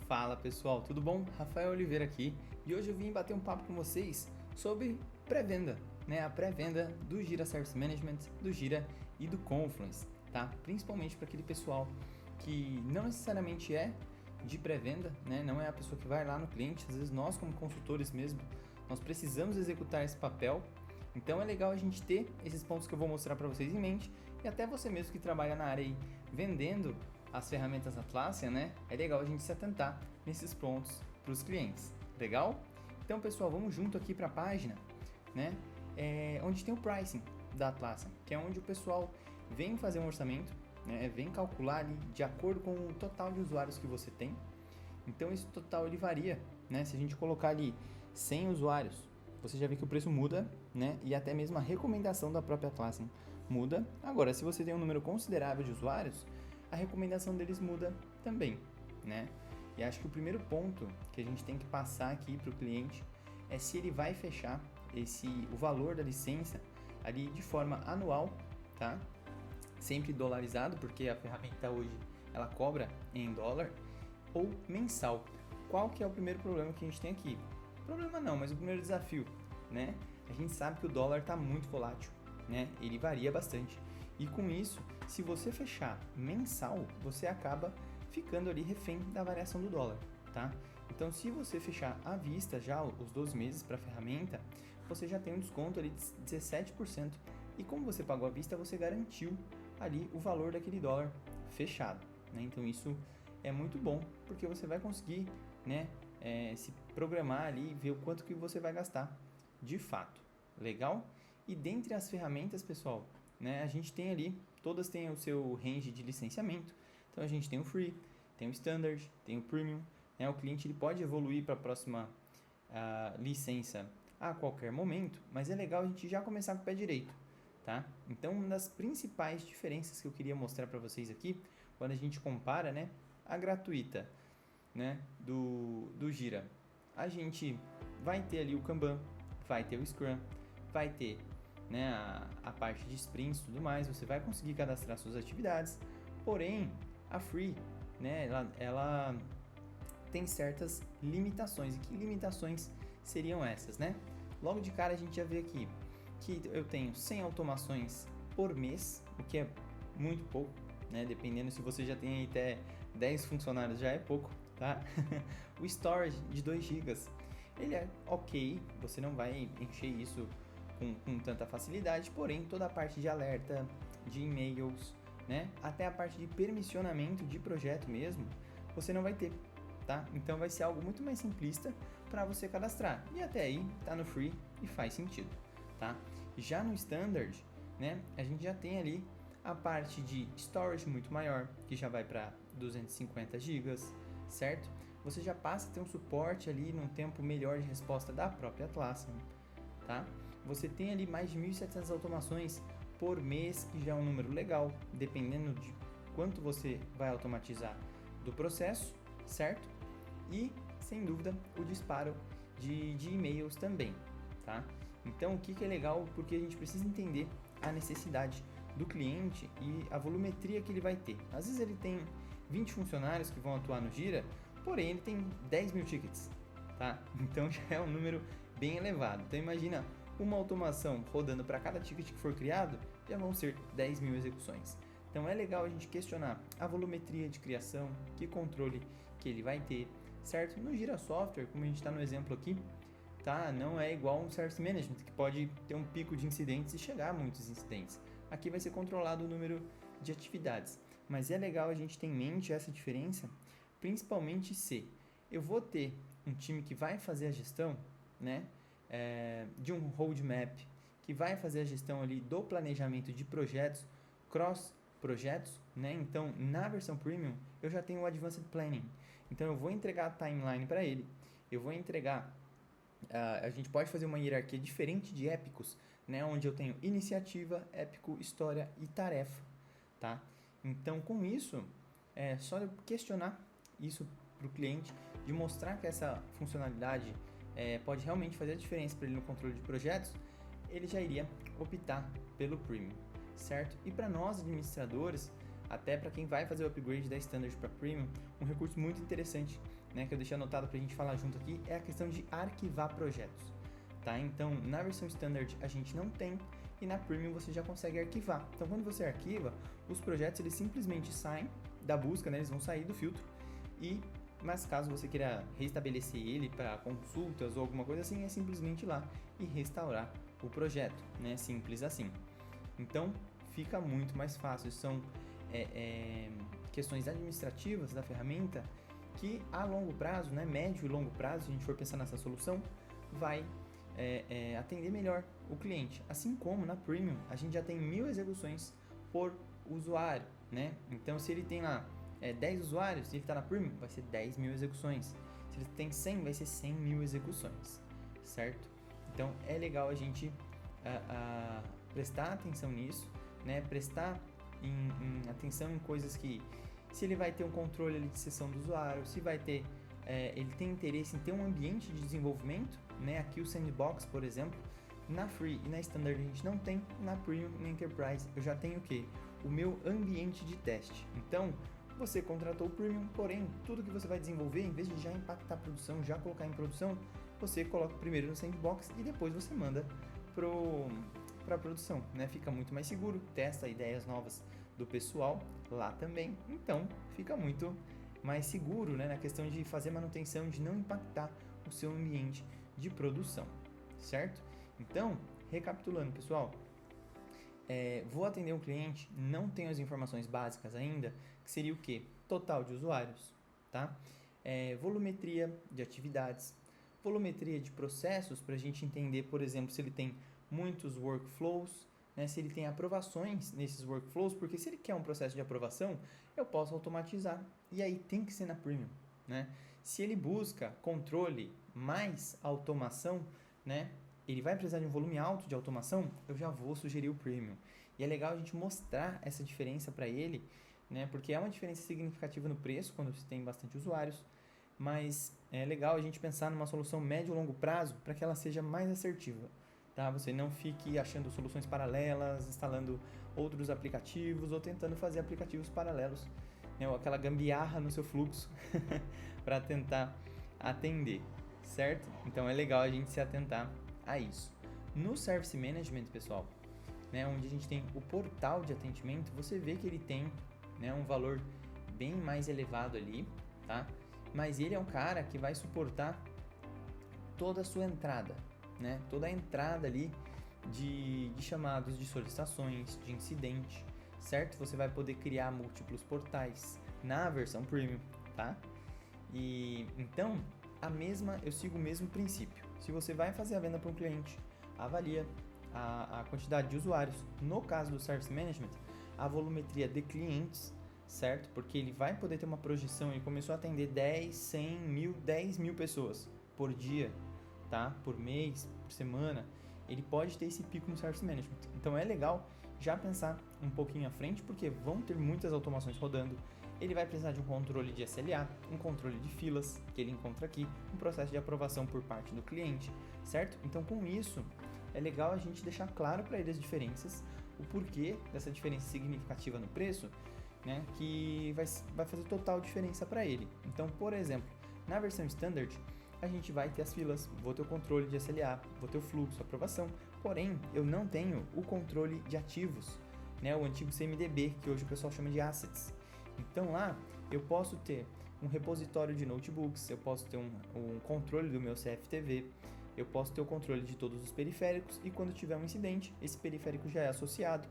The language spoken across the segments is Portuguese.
Fala pessoal, tudo bom? Rafael Oliveira aqui e hoje eu vim bater um papo com vocês sobre pré-venda, né? A pré-venda do Jira Service Management, do Jira e do Confluence, tá? Principalmente para aquele pessoal que não necessariamente é de pré-venda, né? Não é a pessoa que vai lá no cliente, às vezes nós como consultores mesmo, nós precisamos executar esse papel. Então é legal a gente ter esses pontos que eu vou mostrar para vocês em mente e até você mesmo que trabalha na área aí vendendo as ferramentas Atlassian, né? É legal a gente se atentar nesses pontos para os clientes. Legal? Então, pessoal, vamos junto aqui para a página, né? Onde tem o pricing da Atlassian, que é onde o pessoal vem fazer um orçamento, né? Vem calcular ali de acordo com o total de usuários que você tem. Então, esse total ele varia, né? Se a gente colocar ali 100 usuários, você já vê que o preço muda, né? E até mesmo a recomendação da própria Atlassian muda. Agora, se você tem um número considerável de usuários, a recomendação deles muda também, né? E acho que o primeiro ponto que a gente tem que passar aqui para o cliente é se ele vai fechar o valor da licença ali de forma anual, tá? Sempre dolarizado, porque a ferramenta hoje ela cobra em dólar, ou mensal. Qual que é o primeiro problema que a gente tem aqui? Problema não, mas o primeiro desafio, né? A gente sabe que o dólar está muito volátil, né? Ele varia bastante. E com isso, se você fechar mensal, você acaba ficando ali refém da variação do dólar, tá? Então, se você fechar à vista já os 12 meses para a ferramenta, você já tem um desconto ali de 17%. E como você pagou à vista, você garantiu ali o valor daquele dólar fechado, né? Então, isso é muito bom, porque você vai conseguir, né, se programar ali e ver o quanto que você vai gastar de fato. Legal? E dentre as ferramentas, pessoal, né, a gente tem ali, todas têm o seu range de licenciamento. Então a gente tem o Free, tem o Standard, tem o Premium, né, o cliente ele pode evoluir para a próxima licença a qualquer momento, mas é legal a gente já começar com o pé direito, tá? Então uma das principais diferenças que eu queria mostrar para vocês aqui, quando a gente compara, né, a gratuita, né, do Jira, a gente vai ter ali o Kanban, vai ter o Scrum, vai ter, né, a parte de sprints e tudo mais, você vai conseguir cadastrar suas atividades, porém a Free, né, ela tem certas limitações. E que limitações seriam essas, né? Logo de cara a gente já vê aqui que eu tenho 100 automações por mês, o que é muito pouco, né? Dependendo se você já tem até 10 funcionários já é pouco, tá? O storage de 2 GB, ele é ok, você não vai encher isso com tanta facilidade, porém toda a parte de alerta, de e-mails, né, até a parte de permissionamento de projeto mesmo, você não vai ter, tá? Então vai ser algo muito mais simplista para você cadastrar. E até aí tá no Free e faz sentido, tá? Já no Standard, né, a gente já tem ali a parte de storage muito maior, que já vai para 250 GB, certo? Você já passa a ter um suporte ali num tempo melhor de resposta da própria Atlassian, tá? Você tem ali mais de 1.700 automações por mês, que já é um número legal, dependendo de quanto você vai automatizar do processo, certo? E, sem dúvida, o disparo de e-mails também, tá? Então, o que é legal? Porque a gente precisa entender a necessidade do cliente e a volumetria que ele vai ter. Às vezes ele tem 20 funcionários que vão atuar no Jira, porém ele tem 10 mil tickets, tá? Então já é um número bem elevado. Então imagina uma automação rodando para cada ticket que for criado, já vão ser 10 mil execuções. Então é legal a gente questionar a volumetria de criação, que controle que ele vai ter, certo? No Jira Software, como a gente está no exemplo aqui, tá? Não é igual um Service Management, que pode ter um pico de incidentes e chegar a muitos incidentes. Aqui vai ser controlado o número de atividades. Mas é legal a gente ter em mente essa diferença, principalmente se eu vou ter um time que vai fazer a gestão, né, de um roadmap, que vai fazer a gestão ali do planejamento de projetos, cross projetos, né? Então, na versão Premium, eu já tenho o Advanced Planning. Então, eu vou entregar a timeline para ele, eu vou entregar, a gente pode fazer uma hierarquia diferente de épicos, né? Onde eu tenho iniciativa, épico, história e tarefa, tá? Então, com isso, é só eu questionar isso para o cliente, de mostrar que essa funcionalidade pode realmente fazer a diferença para ele no controle de projetos, ele já iria optar pelo Premium, certo? E para nós administradores, até para quem vai fazer o upgrade da Standard para Premium, um recurso muito interessante, né, que eu deixei anotado para a gente falar junto aqui, é a questão de arquivar projetos, tá? Então, na versão Standard a gente não tem, e na Premium você já consegue arquivar. Então, quando você arquiva, os projetos eles simplesmente saem da busca, né, eles vão sair do filtro, mas caso você queira restabelecer ele para consultas ou alguma coisa assim, é simplesmente ir lá e restaurar o projeto, né, simples assim. Então, fica muito mais fácil. São questões administrativas da ferramenta que a longo prazo, né, médio e longo prazo, se a gente for pensar nessa solução, vai atender melhor o cliente. Assim como na Premium, a gente já tem 1000 execuções por usuário, né? Então, se ele tem lá 10 usuários e ele está na Premium, vai ser 10.000 execuções. Se ele tem 100, vai ser 100.000 execuções, certo? Então, é legal a gente prestar atenção nisso, né? Prestar atenção em coisas que, se ele vai ter um controle ali de sessão do usuário, se vai ter, ele tem interesse em ter um ambiente de desenvolvimento, né? Aqui o Sandbox, por exemplo, na Free e na Standard a gente não tem, na Premium e na Enterprise eu já tenho o quê? O meu ambiente de teste. Então, você contratou o Premium, porém, tudo que você vai desenvolver, em vez de já impactar a produção, já colocar em produção, você coloca primeiro no Sandbox e depois você manda para a produção, né? Fica muito mais seguro, testa ideias novas do pessoal lá também, então fica muito mais seguro, né? Na questão de fazer manutenção, de não impactar o seu ambiente de produção, certo? Então, recapitulando, pessoal, vou atender um cliente, não tenho as informações básicas ainda, que seria o quê? Total de usuários, tá? Volumetria de atividades, volumetria de processos, para a gente entender, por exemplo, se ele tem muitos workflows, né? Se ele tem aprovações nesses workflows, porque se ele quer um processo de aprovação, eu posso automatizar, e aí tem que ser na Premium, né? Se ele busca controle mais automação, né? Ele vai precisar de um volume alto de automação, eu já vou sugerir o Premium. E é legal a gente mostrar essa diferença para ele, né? Porque é uma diferença significativa no preço quando você tem bastante usuários, mas é legal a gente pensar numa solução médio e longo prazo para que ela seja mais assertiva, tá? Você não fique achando soluções paralelas, instalando outros aplicativos ou tentando fazer aplicativos paralelos, né? Ou aquela gambiarra no seu fluxo para tentar atender, certo? Então é legal a gente se atentar a isso. No Service Management, pessoal, né, onde a gente tem o portal de atendimento, você vê que ele tem, né, um valor bem mais elevado ali, tá? Mas ele é um cara que vai suportar toda a sua entrada, né? Toda a entrada ali de chamados, de solicitações, de incidente, certo? Você vai poder criar múltiplos portais na versão Premium, tá? E então eu sigo o mesmo princípio. Se você vai fazer a venda para um cliente, avalia a quantidade de usuários. No caso do Service Management, a volumetria de clientes, certo? Porque ele vai poder ter uma projeção, ele começou a atender 10, 100 mil, 10 mil pessoas por dia, tá? Por mês, por semana. Ele pode ter esse pico no Service Management. Então é legal já pensar um pouquinho à frente, porque vão ter muitas automações rodando. Ele vai precisar de um controle de SLA, um controle de filas, que ele encontra aqui, um processo de aprovação por parte do cliente, certo? Então, com isso, é legal a gente deixar claro para ele as diferenças, o porquê dessa diferença significativa no preço, né? Que vai fazer total diferença para ele. Então, por exemplo, na versão Standard, a gente vai ter as filas, vou ter o controle de SLA, vou ter o fluxo, aprovação, porém, eu não tenho o controle de ativos, né? O antigo CMDB, que hoje o pessoal chama de Assets. Então lá eu posso ter um repositório de notebooks, eu posso ter um controle do meu CFTV, eu posso ter o controle de todos os periféricos e quando tiver um incidente, esse periférico já é associado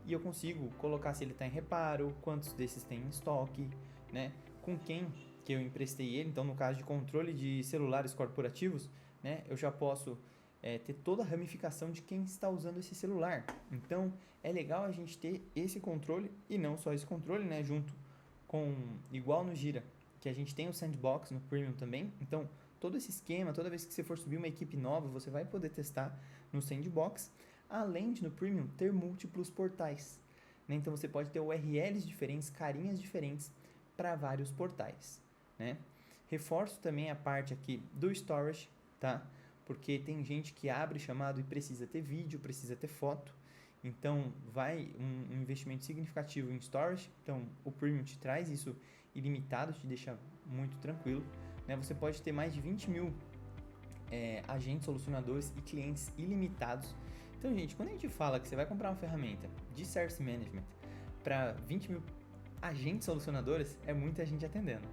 e eu consigo colocar se ele está em reparo, quantos desses tem em estoque, né? Com quem que eu emprestei ele. Então no caso de controle de celulares corporativos, né? Eu já posso ter toda a ramificação de quem está usando esse celular. Então é legal a gente ter esse controle e não só esse controle, né? Junto com, igual no Gira, que a gente tem o Sandbox no Premium também. Então, todo esse esquema, toda vez que você for subir uma equipe nova, você vai poder testar no Sandbox, além de no Premium ter múltiplos portais, né? Então, você pode ter URLs diferentes, carinhas diferentes para vários portais, né? Reforço também a parte aqui do Storage, tá? Porque tem gente que abre chamado e precisa ter vídeo, precisa ter foto. Então, vai um investimento significativo em storage. Então, o Premium te traz isso ilimitado, te deixa muito tranquilo, né, você pode ter mais de 20 mil agentes solucionadores e clientes ilimitados. Então, gente, quando a gente fala que você vai comprar uma ferramenta de Service Management para 20 mil agentes solucionadores, é muita gente atendendo,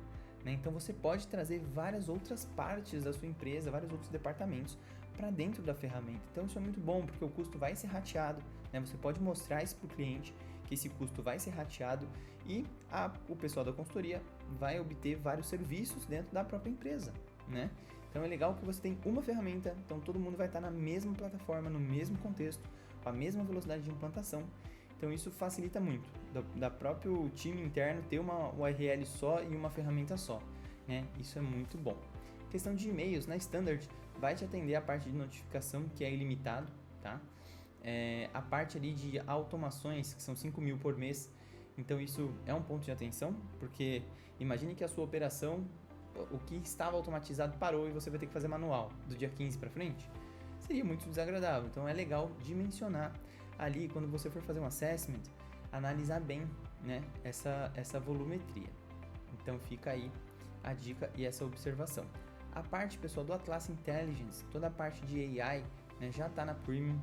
né? Então, você pode trazer várias outras partes da sua empresa, vários outros departamentos para dentro da ferramenta. Então, isso é muito bom, porque o custo vai ser rateado, né? Você pode mostrar isso para o cliente, que esse custo vai ser rateado e o pessoal da consultoria vai obter vários serviços dentro da própria empresa, né? Então é legal que você tem uma ferramenta, então todo mundo vai estar na mesma plataforma, no mesmo contexto, com a mesma velocidade de implantação. Então isso facilita muito, da próprio time interno ter uma URL só e uma ferramenta só, né? Isso é muito bom. Questão de e-mails, na Standard, vai te atender a parte de notificação, que é ilimitado, tá? A parte ali de automações, que são 5 mil por mês, então isso é um ponto de atenção, porque imagine que a sua operação, o que estava automatizado parou e você vai ter que fazer manual do dia 15 para frente, seria muito desagradável. Então é legal dimensionar ali, quando você for fazer um assessment, analisar bem, né, essa volumetria. Então fica aí a dica e essa observação. A parte, pessoal, do Atlas Intelligence, toda a parte de AI, né, já está na Premium,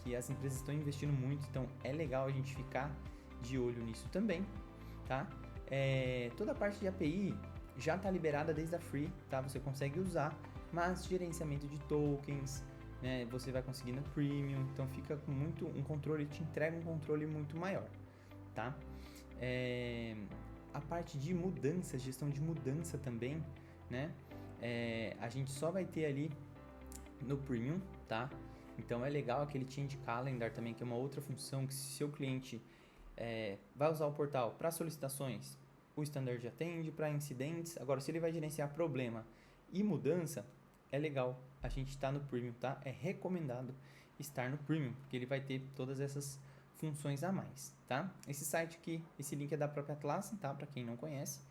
que as empresas estão investindo muito, então é legal a gente ficar de olho nisso também, tá? Toda a parte de API já está liberada desde a Free, tá? Você consegue usar, mas gerenciamento de tokens, né, você vai conseguir no Premium, então fica com um controle, te entrega um controle muito maior, tá? A parte de mudança, gestão de mudança também, né? A gente só vai ter ali no Premium, tá? Então é legal aquele Change Calendar também, que é uma outra função que se seu cliente vai usar o portal para solicitações, o Standard atende, para incidentes. Agora, se ele vai gerenciar problema e mudança, é legal a gente estar no Premium, tá? É recomendado estar no Premium, porque ele vai ter todas essas funções a mais, tá? Esse site aqui, esse link é da própria Atlassian, tá? Para quem não conhece.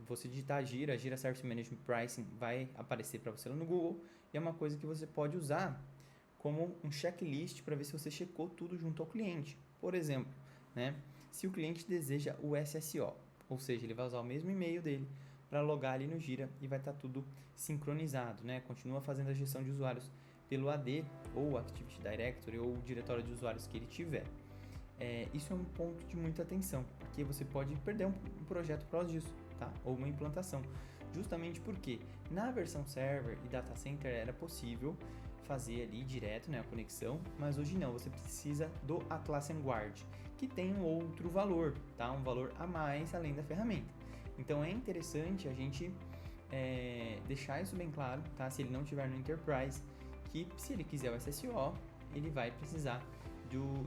Você digitar Gira Service Management Pricing, vai aparecer para você lá no Google, e é uma coisa que você pode usar como um checklist para ver se você checou tudo junto ao cliente. Por exemplo, né, se o cliente deseja o SSO, ou seja, ele vai usar o mesmo e-mail dele para logar ali no Gira e vai estar tudo sincronizado, né? Continua fazendo a gestão de usuários pelo AD ou Activity Directory ou o diretório de usuários que ele tiver. Isso é um ponto de muita atenção, porque você pode perder um projeto por causa disso, tá? Ou uma implantação. Justamente porque na versão server e data center era possível fazer ali direto, né, a conexão, mas hoje não, você precisa do Atlassian Guard, que tem um outro valor, tá? Um valor a mais além da ferramenta. Então é interessante a gente deixar isso bem claro, tá? Se ele não tiver no Enterprise, que se ele quiser o SSO, ele vai precisar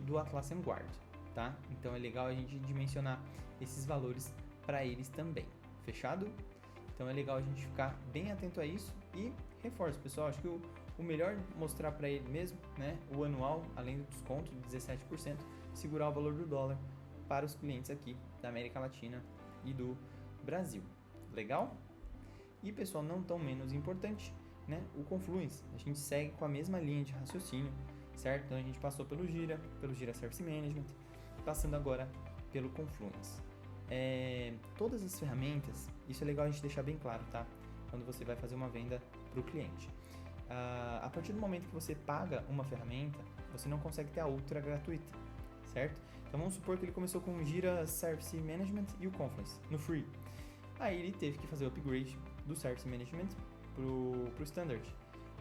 do Atlassian Guard, tá? Então é legal a gente dimensionar esses valores para eles também, fechado? Então é legal a gente ficar bem atento a isso e reforço, pessoal, acho que o melhor mostrar para ele mesmo, né, o anual, além do desconto de 17%, segurar o valor do dólar para os clientes aqui da América Latina e do Brasil. Legal? E, pessoal, não tão menos importante, né, o Confluence. A gente segue com a mesma linha de raciocínio, certo? Então a gente passou pelo Gira Service Management, passando agora pelo Confluence. Todas as ferramentas, isso é legal a gente deixar bem claro, tá? Quando você vai fazer uma venda para o cliente. A partir do momento que você paga uma ferramenta, você não consegue ter a outra gratuita, certo? Então vamos supor que ele começou com o Gira Service Management e o Confluence no Free. Aí ele teve que fazer o upgrade do Service Management pro Standard.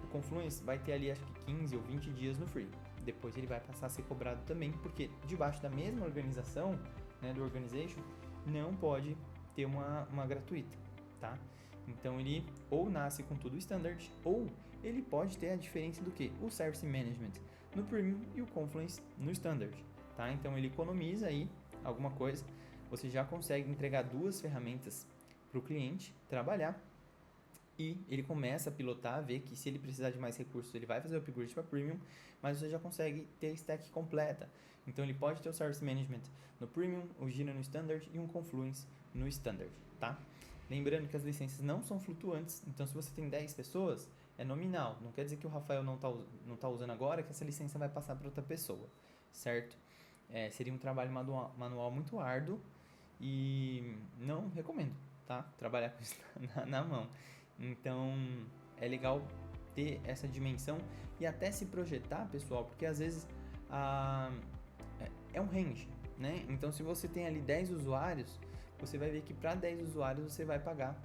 O Confluence vai ter ali acho que 15 ou 20 dias no Free. Depois ele vai passar a ser cobrado também, porque debaixo da mesma organização, né, do Organization, não pode ter uma gratuita, tá? Então ele ou nasce com tudo Standard, ou ele pode ter a diferença do que? O Service Management no Premium e o Confluence no Standard, tá? Então ele economiza aí alguma coisa, você já consegue entregar duas ferramentas para o cliente trabalhar e ele começa a pilotar, a ver que se ele precisar de mais recursos ele vai fazer o upgrade para Premium, mas você já consegue ter a stack completa. Então ele pode ter o Service Management no Premium, o Gira no Standard e um Confluence no Standard, tá? Lembrando que as licenças não são flutuantes, então se você tem 10 pessoas, é nominal. Não quer dizer que o Rafael não tá usando agora, que essa licença vai passar para outra pessoa, certo? Seria um trabalho manual muito árduo e não recomendo, tá? Trabalhar com isso na mão. Então, é legal ter essa dimensão e até se projetar, pessoal, porque às vezes é um range, né? Então, se você tem ali 10 usuários, você vai ver que para 10 usuários você vai pagar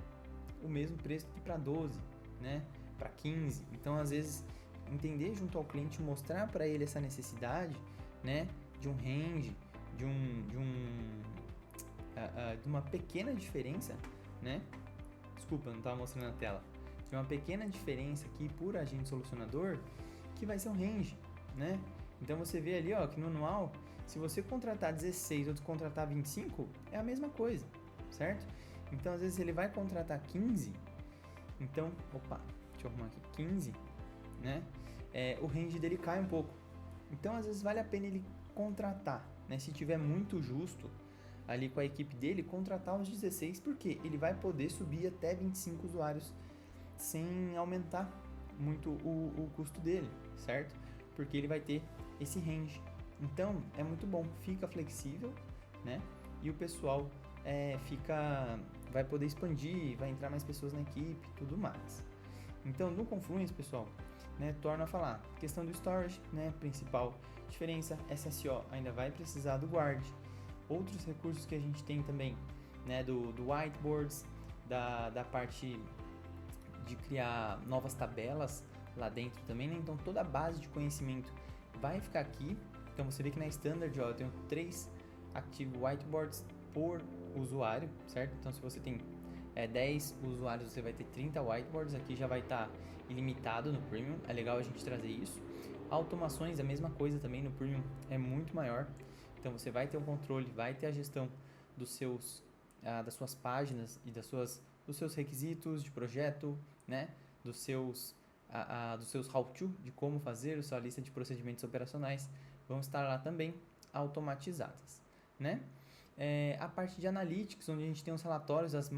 o mesmo preço que para 12, né? Para 15. Então, às vezes, entender junto ao cliente, mostrar para ele essa necessidade, né? De um range, de uma pequena diferença, né? Desculpa, não estava mostrando na tela. De uma pequena diferença aqui por agente solucionador, que vai ser um range, né? Então você vê ali, ó, que no anual, se você contratar 16 ou contratar 25, é a mesma coisa, certo? Então às vezes ele vai contratar 15, então, deixa eu arrumar aqui, 15, né? O range dele cai um pouco. Então às vezes vale a pena ele contratar, né? Se tiver muito justo ali com a equipe dele, contratar os 16, porque ele vai poder subir até 25 usuários sem aumentar muito o custo dele, certo? Porque ele vai ter esse range. Então, é muito bom, fica flexível, né? E o pessoal vai poder expandir, vai entrar mais pessoas na equipe, tudo mais. Então, no Confluence, pessoal, né, torna a falar, questão do storage, né, principal diferença, SSO ainda vai precisar do guard. Outros recursos que a gente tem também, né, do whiteboards, da parte de criar novas tabelas lá dentro também, né? Então toda a base de conhecimento vai ficar aqui. Então você vê que na Standard, ó, eu tenho 3 Active Whiteboards por usuário, certo? Então se você tem 10 usuários, você vai ter 30 whiteboards, aqui já vai estar ilimitado no Premium, é legal a gente trazer isso. Automações, a mesma coisa também no Premium, é muito maior. Então você vai ter um controle, vai ter a gestão das suas páginas e dos seus requisitos de projeto, né? Dos seus how-to, de como fazer, a sua lista de procedimentos operacionais vão estar lá também automatizadas, né? A parte de analytics, onde a gente tem os relatórios, as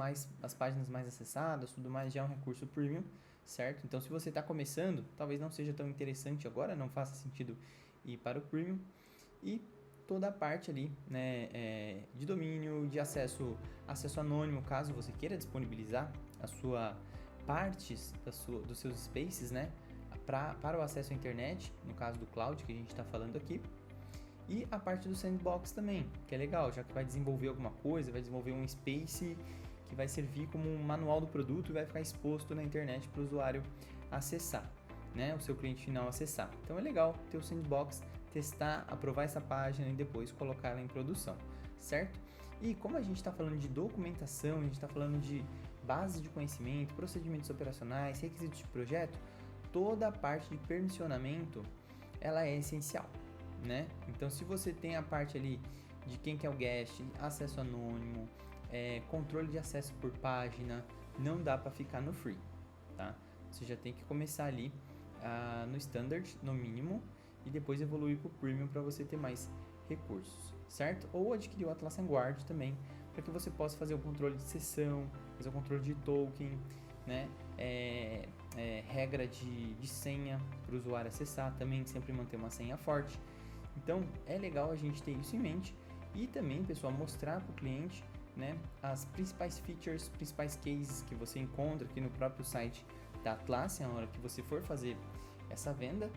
páginas mais acessadas, tudo mais, já é um recurso premium, certo? Então, se você está começando, talvez não seja tão interessante agora, não faça sentido ir para o premium. E toda a parte ali, né, de domínio, de acesso anônimo, caso você queira disponibilizar a sua partes dos seus spaces, né, para o acesso à internet, no caso do cloud que a gente está falando aqui. E a parte do sandbox também, que é legal, já que vai desenvolver alguma coisa, vai desenvolver um space que vai servir como um manual do produto e vai ficar exposto na internet para o usuário acessar, né, o seu cliente final acessar. Então é legal ter o sandbox, testar, aprovar essa página e depois colocar ela em produção, certo? E como a gente está falando de documentação, a gente está falando de base de conhecimento, procedimentos operacionais, requisitos de projeto, toda a parte de permissionamento, ela é essencial, né? Então, se você tem a parte ali de quem que é o guest, acesso anônimo, controle de acesso por página, não dá para ficar no free, tá? Você já tem que começar ali no standard, no mínimo, e depois evoluir para o premium para você ter mais recursos, certo? Ou adquirir o Atlassian Guard também, para que você possa fazer o controle de sessão, fazer o controle de token, né? Regra de senha para o usuário acessar, também sempre manter uma senha forte. Então, é legal a gente ter isso em mente e também, pessoal, mostrar para o cliente, né, as principais features, principais cases que você encontra aqui no próprio site da Atlassian na hora que você for fazer essa venda,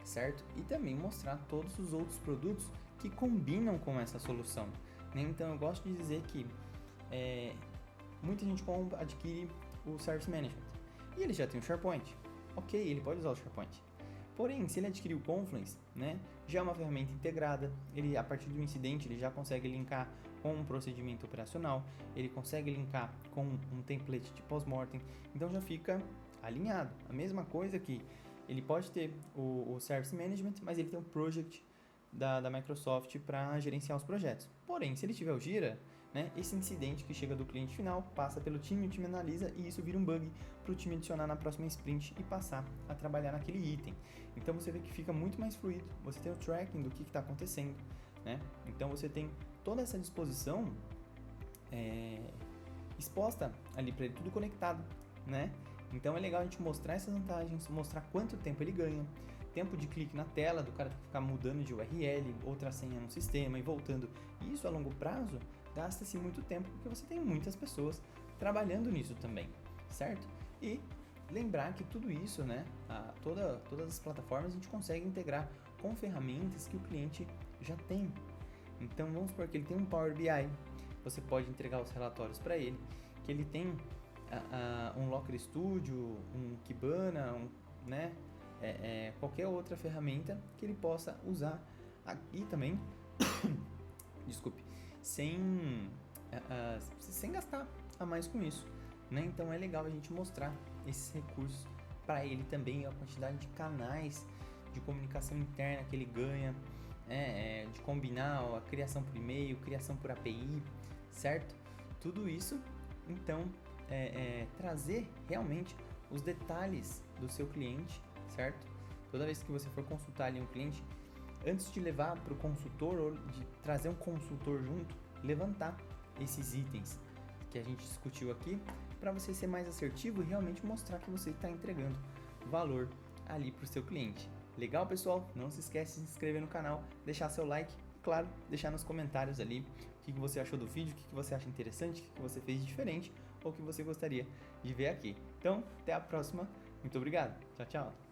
certo? E também mostrar todos os outros produtos que combinam com essa solução, né? Então eu gosto de dizer que muita gente adquire o Service Management e ele já tem o SharePoint. Ok, ele pode usar o SharePoint. Porém, se ele adquirir o Confluence, né, já é uma ferramenta integrada, ele, a partir do incidente ele já consegue linkar com um procedimento operacional, ele consegue linkar com um template de pós-mortem, então já fica alinhado. A mesma coisa que ele pode ter o Service Management, mas ele tem um Project da Microsoft para gerenciar os projetos. Porém, se ele tiver o Jira, né, esse incidente que chega do cliente final passa pelo time, o time analisa e isso vira um bug para o time adicionar na próxima sprint e passar a trabalhar naquele item. Então você vê que fica muito mais fluido, você tem o tracking do que está acontecendo, né? Então você tem toda essa disposição exposta ali para ele, tudo conectado, né? Então é legal a gente mostrar essas vantagens, mostrar quanto tempo ele ganha, tempo de clique na tela, do cara ficar mudando de URL, outra senha no sistema e voltando. E isso a longo prazo gasta-se muito tempo porque você tem muitas pessoas trabalhando nisso também, certo? E lembrar que tudo isso, né, todas as plataformas a gente consegue integrar com ferramentas que o cliente já tem. Então vamos supor que ele tem um Power BI, você pode entregar os relatórios para ele, que ele tem um Locker Studio, um Kibana, né, qualquer outra ferramenta que ele possa usar e também, desculpe, sem gastar a mais com isso, né? Então é legal a gente mostrar esses recursos para ele também, a quantidade de canais de comunicação interna que ele ganha, de combinar a criação por e-mail, criação por API, certo? Tudo isso, então, trazer realmente os detalhes do seu cliente, certo? Toda vez que você for consultar ali um cliente, antes de levar para o consultor ou de trazer um consultor junto, levantar esses itens que a gente discutiu aqui para você ser mais assertivo e realmente mostrar que você está entregando valor ali para o seu cliente. Legal, pessoal? Não se esquece de se inscrever no canal, deixar seu like e, claro, deixar nos comentários ali o que você achou do vídeo, o que você acha interessante, o que você fez de diferente ou o que você gostaria de ver aqui. Então, até a próxima. Muito obrigado. Tchau, tchau.